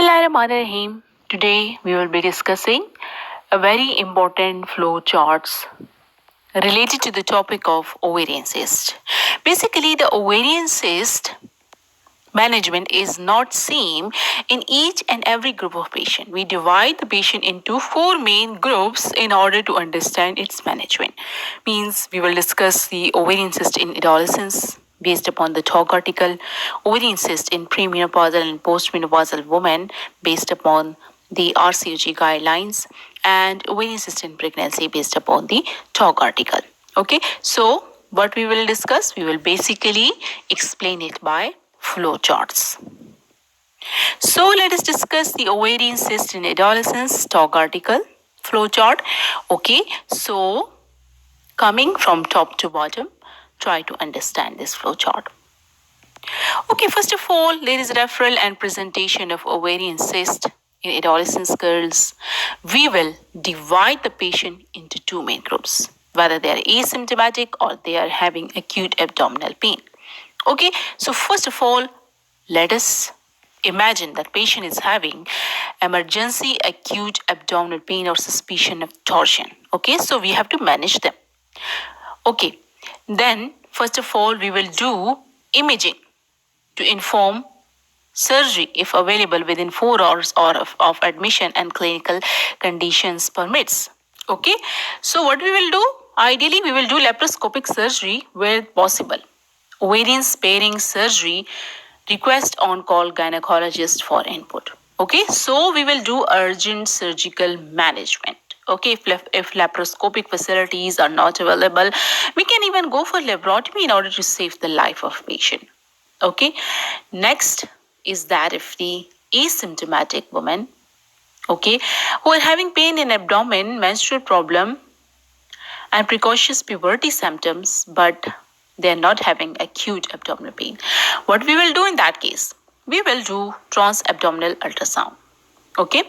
Bismillahirrahmanirrahim. Today we will be discussing a very important flow charts related to the topic of ovarian cyst. Basically, the ovarian cyst management is not same in each and every group of patient. We divide the patient into four main groups in order to understand its management. Means we will discuss the ovarian cyst in adolescence based upon the talk article, ovarian cyst in premenopausal and postmenopausal women based upon the RCOG guidelines, and ovarian cyst in pregnancy based upon the talk article. Okay, so what we will discuss, we will basically explain it by flow charts. So let us discuss the ovarian cyst in adolescence talk article flow chart. Okay, so coming from top to bottom, try to understand this flow chart. Okay, first of all, there is referral and presentation of ovarian cyst in adolescent girls. We will divide the patient into two main groups, whether they are asymptomatic or they are having acute abdominal pain. Okay, so first of all, let us imagine that patient is having emergency acute abdominal pain or suspicion of torsion. Okay, so we have to manage them. Okay, then first of all, we will do imaging to inform surgery if available within 4 hours or of admission and clinical conditions permits. Okay, so what we will do? Ideally, we will do laparoscopic surgery where possible. Ovarian sparing surgery, request on-call gynecologist for input. Okay, so we will do urgent surgical management. Okay, if laparoscopic facilities are not available, we can even go for laparotomy in order to save the life of patient. Okay, next is that if the asymptomatic woman, okay, who are having pain in abdomen, menstrual problem, and precocious puberty symptoms, but they're not having acute abdominal pain. What we will do in that case? We will do transabdominal ultrasound. Okay,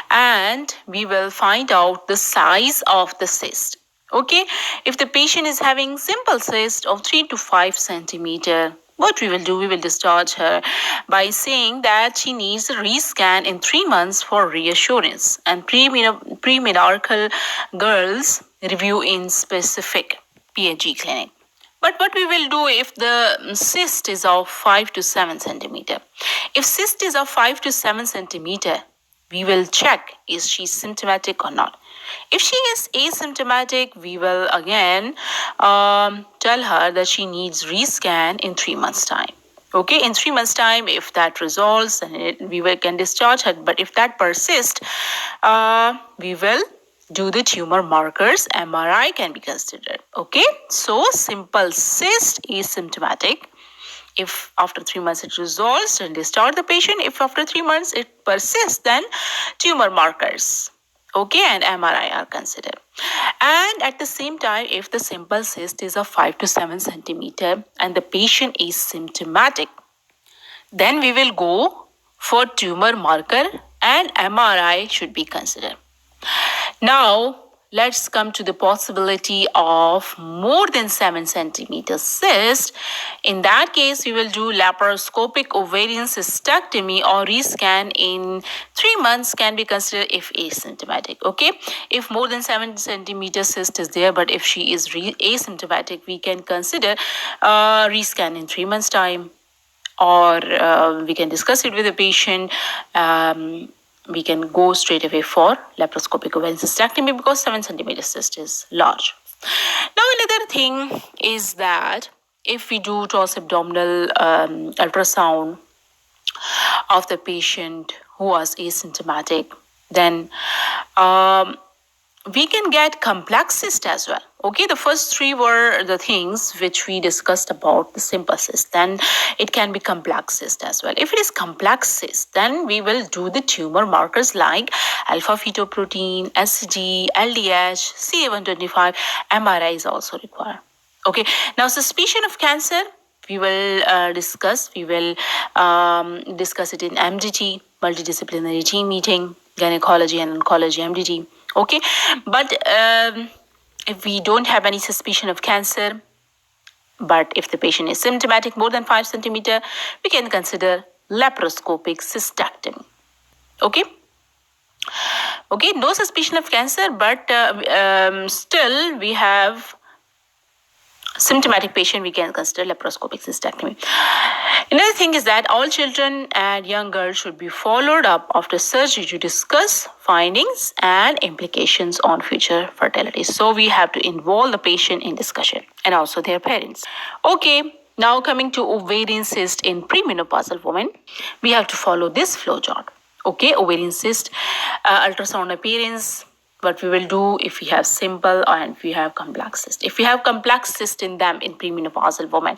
and we will find out the size of the cyst. Okay, if the patient is having simple cyst of 3 to 5 centimeter, what we will do, we will discharge her by saying that she needs a rescan in 3 months for reassurance, and premenarchal girls review in specific PHG clinic. But what we will do if the cyst is of 5 to 7 centimeter? If cyst is of 5 to 7 centimeter, we will check is she symptomatic or not. If she is asymptomatic, we will again tell her that she needs rescan in 3 months' time. Okay, in 3 months' time, if that resolves, then we can discharge her. But if that persists, we will do the tumor markers. MRI can be considered. Okay, so simple cyst is symptomatic. If after 3 months it resolves, then discharge the patient. If after 3 months it persists, then tumor markers, okay, and MRI are considered. And at the same time, if the simple cyst is of 5 to 7 centimeter and the patient is symptomatic, then we will go for tumor marker and MRI should be considered. Now, let's come to the possibility of more than 7 centimeter cyst. In that case, we will do laparoscopic ovarian cystectomy or rescan in 3 months can be considered if asymptomatic. Okay, if more than 7 centimeter cyst is there, but if she is asymptomatic, we can consider rescan in 3 months time, or we can discuss it with the patient. We can go straight away for laparoscopic ovarian cystectomy because 7 centimeter cyst is large. Now, another thing is that if we do transabdominal ultrasound of the patient who was asymptomatic, then we can get complex cyst as well. Okay, the first 3 were the things which we discussed about the simple cyst. Then it can be complex cyst as well. If it is complex cyst, then we will do the tumor markers like alpha fetoprotein, SCG, LDH, CA125. MRI is also required. Okay, now suspicion of cancer, we will discuss. We will discuss it in MDT, multidisciplinary team meeting, gynecology and oncology MDT. Okay, but if we don't have any suspicion of cancer, but if the patient is symptomatic more than 5 centimeter, we can consider laparoscopic cystectomy. Okay. Okay, no suspicion of cancer, but still we have symptomatic patient, we can consider laparoscopic cystectomy. Another thing is that all children and young girls should be followed up after surgery to discuss findings and implications on future fertility. So we have to involve the patient in discussion and also their parents. Okay, now coming to ovarian cyst in premenopausal women, we have to follow this flow chart. Okay, ovarian cyst, ultrasound appearance, what we will do if we have simple and if we have complex cyst. If we have complex cyst in them in premenopausal women,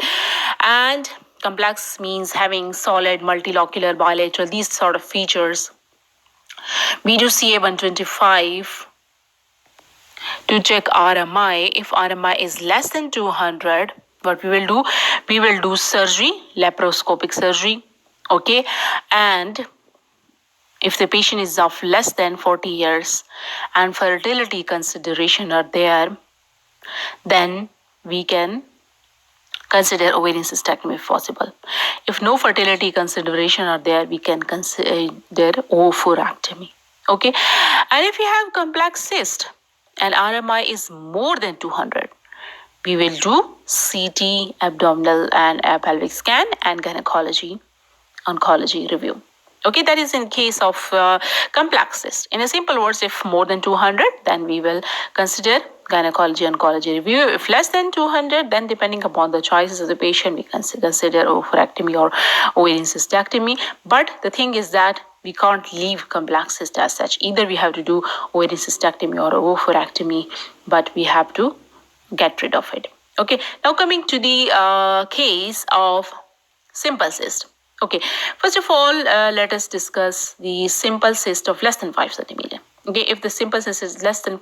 and complex means having solid, multilocular, bilateral, these sort of features, we do CA125 to check RMI. If RMI is less than 200, what we will do? We will do surgery, laparoscopic surgery, okay, and if the patient is of less than 40 years and fertility consideration are there, then we can consider ovarian cystectomy if possible. If no fertility consideration are there, we can consider oophorectomy. Okay, and if you have complex cyst and RMI is more than 200, we will do CT, abdominal and pelvic scan and gynecology oncology review. Okay, that is in case of complex cyst. In a simple words, if more than 200, then we will consider gynecology oncology review. If less than 200, then depending upon the choices of the patient, we can consider oophorectomy or ovarian cystectomy. But the thing is that we can't leave complex cyst as such. Either we have to do ovarian cystectomy or oophorectomy, but we have to get rid of it. Okay, now coming to the case of simple cyst. Okay, first of all, let us discuss the simple cyst of less than 5 centimeter. Okay, if the simple cyst is less than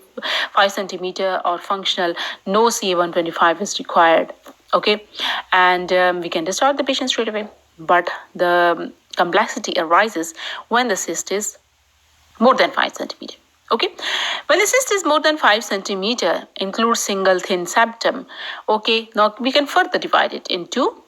5 centimeter or functional, no CA125 is required. Okay, and we can discharge the patient straight away. But the complexity arises when the cyst is more than 5 centimeter. Okay, when the cyst is more than 5 centimeter, includes single thin septum. Okay, now we can further divide it into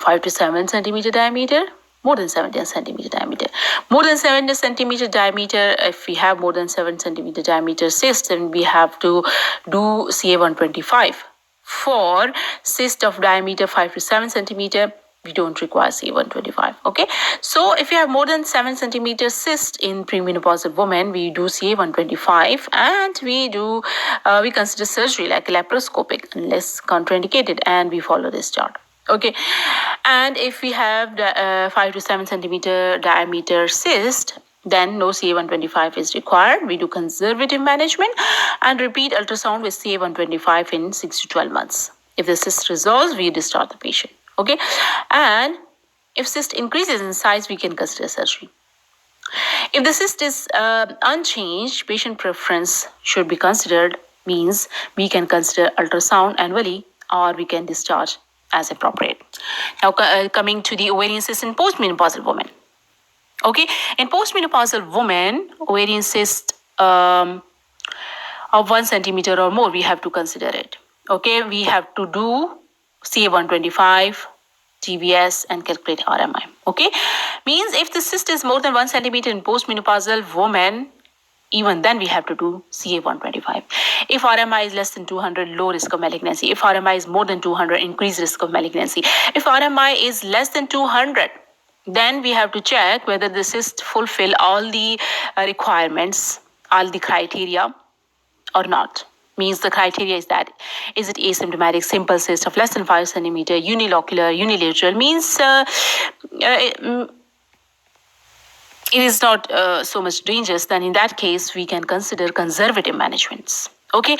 5 to 7 centimeter diameter, more than 17 centimeter diameter. More than 7 centimeter diameter, if we have more than 7 centimeter diameter cyst, then we have to do CA125. For cyst of diameter 5 to 7 centimeter, we don't require CA125. Okay, so if you have more than 7 centimeter cyst in premenopausal women, we do CA125 and we consider surgery like laparoscopic unless contraindicated, and we follow this chart. Okay, and if we have 5 to 7 centimeter diameter cyst, then no CA125 is required. We do conservative management and repeat ultrasound with CA125 in 6 to 12 months. If the cyst resolves, we discharge the patient. Okay, and if cyst increases in size, we can consider surgery. If the cyst is unchanged, patient preference should be considered, means we can consider ultrasound annually or we can discharge as appropriate. Now coming to the ovarian cyst in postmenopausal women. Okay, in postmenopausal women, ovarian cyst of 1 centimeter or more, we have to consider it. Okay, we have to do CA125, TBS and calculate RMI. Okay, means if the cyst is more than 1 centimeter in postmenopausal women, even then we have to do CA125. If RMI is less than 200, low risk of malignancy. If RMI is more than 200, increased risk of malignancy. If RMI is less than 200, then we have to check whether the cyst fulfill all the requirements, all the criteria or not. Means the criteria is that, is it asymptomatic, simple cyst of less than 5 centimeter, unilocular, unilateral, means it is not so much dangerous, then in that case, we can consider conservative managements. Okay,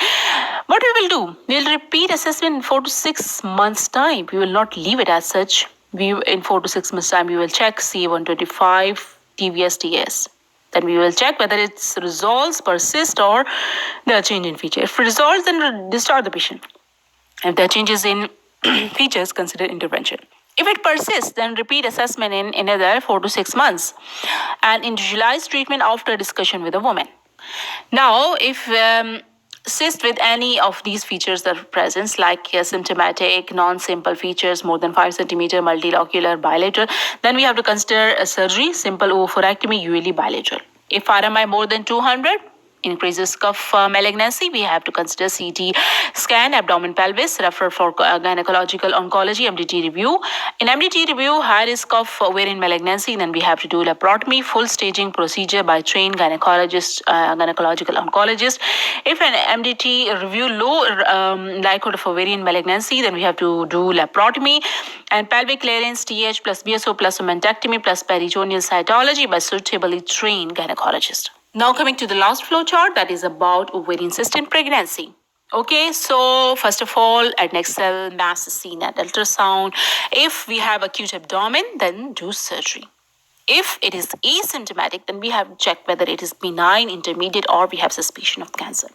what we will do, we will repeat assessment in 4 to 6 months time. We will not leave it as such. In 4 to 6 months time, we will check CA125, TBS, TS. Then we will check whether it resolves, persists, or there are change in feature. If it resolves, then discharge the patient. If there are changes in features, consider intervention. If it persists, then repeat assessment in another 4 to 6 months and individualize treatment after discussion with the woman. Now, if cyst with any of these features that are present, like symptomatic, non-simple features, more than 5 centimeter, multilocular, bilateral, then we have to consider a surgery, simple oophorectomy, usually bilateral. If RMI more than 200, increases of malignancy, we have to consider CT scan, abdomen, pelvis, refer for gynecological oncology, MDT review. In MDT review, high risk of ovarian malignancy, then we have to do laparotomy, full staging procedure by trained gynecologist, gynecological oncologist. If an MDT review low likelihood of ovarian malignancy, then we have to do laparotomy and pelvic clearance, TH plus BSO plus omentectomy plus peritoneal cytology by suitably trained gynecologist. Now coming to the last flow chart, that is about ovarian cyst in pregnancy. Okay, so first of all, adnexal mass is seen at ultrasound. If we have acute abdomen, then do surgery. If it is asymptomatic, then we have to check whether it is benign, intermediate, or we have suspicion of cancer.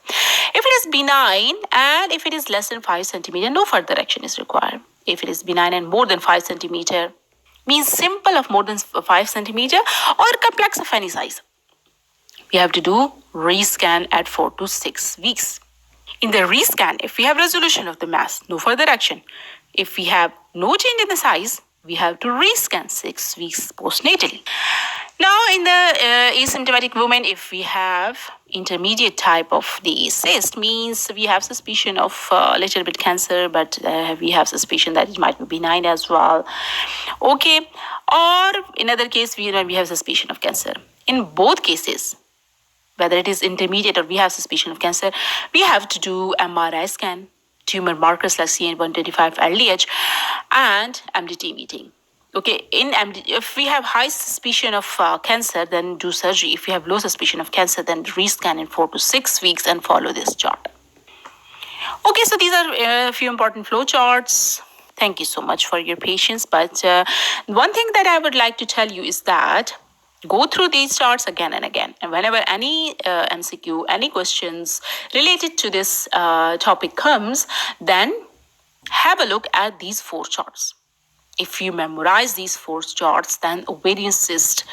If it is benign and if it is less than 5 centimeter, no further action is required. If it is benign and more than 5 centimeter, means simple of more than 5 centimeter or complex of any size, we have to do rescan at 4 to 6 weeks. In the rescan, if we have resolution of the mass, no further action. If we have no change in the size, we have to rescan 6 weeks postnatally. Now, in the asymptomatic woman, if we have intermediate type of the cyst, means we have suspicion of a little bit cancer, but we have suspicion that it might be benign as well. Okay, or in other case, we have suspicion of cancer. In both cases, whether it is intermediate or we have suspicion of cancer, we have to do MRI scan, tumor markers like CA125 LDH, and MDT meeting. Okay, in MDT, if we have high suspicion of cancer, then do surgery. If we have low suspicion of cancer, then rescan in 4 to 6 weeks and follow this chart. Okay, so these are a few important flow charts. Thank you so much for your patience. But one thing that I would like to tell you is that go through these charts again and again. And whenever any MCQ, any questions related to this topic comes, then have a look at these 4 charts. If you memorize these 4 charts, then ovarian cyst